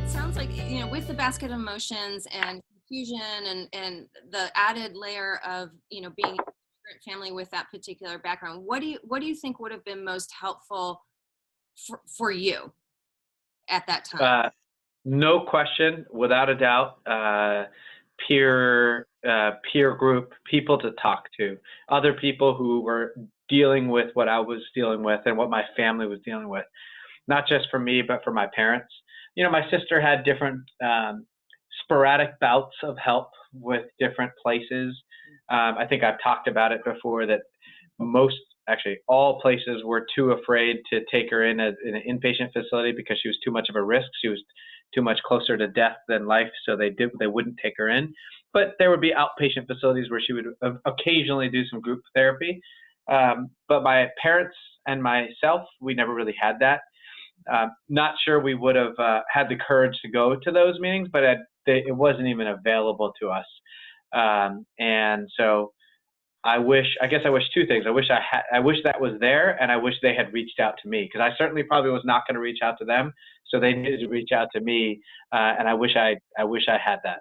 sounds like, with the basket of emotions and confusion and the added layer of, being a immigrant family with that particular background, what do you think would have been most helpful for you at that time? No question, without a doubt, peer group, people to talk to, other people who were dealing with what I was dealing with and what my family was dealing with, not just for me, but for my parents. My sister had different sporadic bouts of help with different places. I think I've talked about it before that actually all places were too afraid to take her in an inpatient facility because she was too much of a risk. She was too much closer to death than life, so they wouldn't take her in. But there would be outpatient facilities where she would occasionally do some group therapy. But my parents and myself, we never really had that. Not sure we would have had the courage to go to those meetings, but it wasn't even available to us. And so I wish two things. I wish that was there, and I wish they had reached out to me, because I certainly probably was not going to reach out to them. So they needed to reach out to me, and I wish I had that.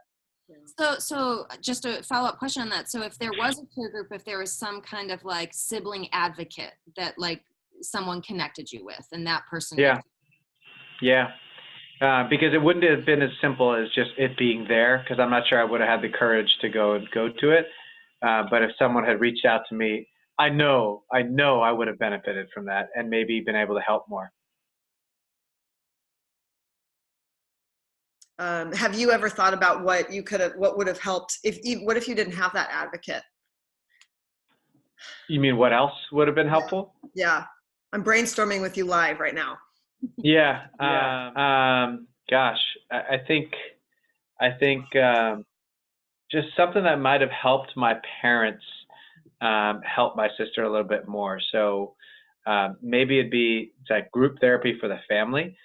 So just a follow-up question on that. So if there was a peer group, if there was some kind of like sibling advocate that like someone connected you with, and that person. Yeah. Because it wouldn't have been as simple as just it being there, because I'm not sure I would have had the courage to go to it. But if someone had reached out to me, I know I would have benefited from that and maybe been able to help more. Have you ever thought about what would have helped what if you didn't have that advocate? You mean what else would have been helpful? Yeah. I'm brainstorming with you live right now. Yeah. Gosh, I think just something that might have helped my parents help my sister a little bit more. So maybe it'd be like group therapy for the family.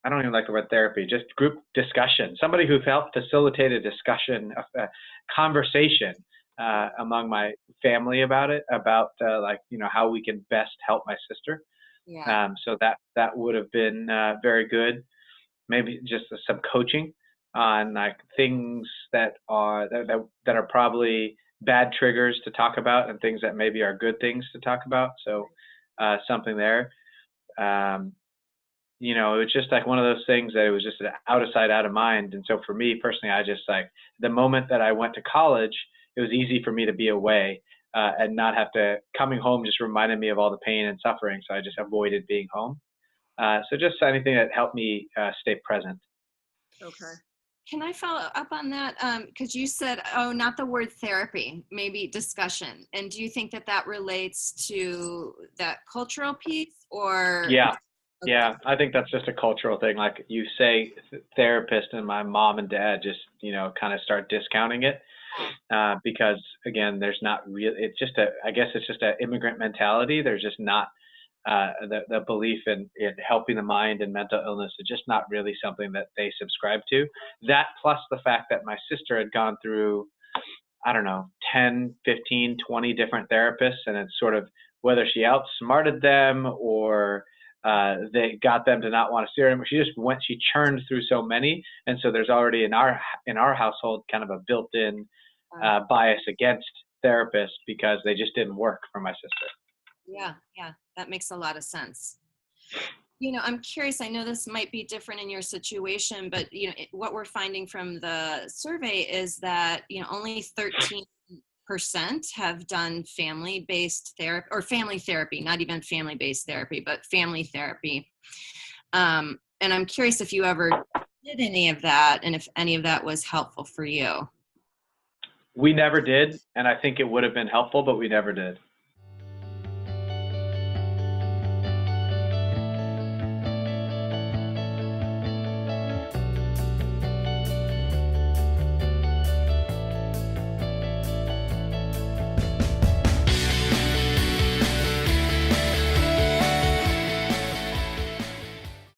I don't even like the word therapy, just group discussion. Somebody who helped facilitate a discussion, a conversation among my family about how we can best help my sister. Yeah. So that would have been very good. Maybe just some coaching on like things that are probably bad triggers to talk about, and things that maybe are good things to talk about. So something there. It was just like one of those things that it was just out of sight, out of mind. And so for me personally, I just like the moment that I went to college, it was easy for me to be away and not have to. Coming home just reminded me of all the pain and suffering, so I just avoided being home. So just anything that helped me stay present. Okay. Can I follow up on that? Because you said, not the word therapy, maybe discussion. And do you think that relates to that cultural piece, or? Yeah. Okay. Yeah, I think that's just a cultural thing. Like you say therapist, and my mom and dad just, kind of start discounting it because again, there's not real, I guess it's just an immigrant mentality. There's just not the belief in helping the mind and mental illness is just not really something that they subscribe to. That plus the fact that my sister had gone through, I don't know, 10, 15, 20 different therapists, and it's sort of whether she outsmarted them or they got them to not want to see her. She churned through so many. And so there's already in our household kind of a built-in bias against therapists because they just didn't work for my sister. Yeah, that makes a lot of sense. I'm curious, I know this might be different in your situation, but what we're finding from the survey is that only 13% have done family-based therapy, or family therapy, not even family-based therapy, but family therapy. And I'm curious if you ever did any of that, and if any of that was helpful for you. We never did, and I think it would have been helpful, but we never did.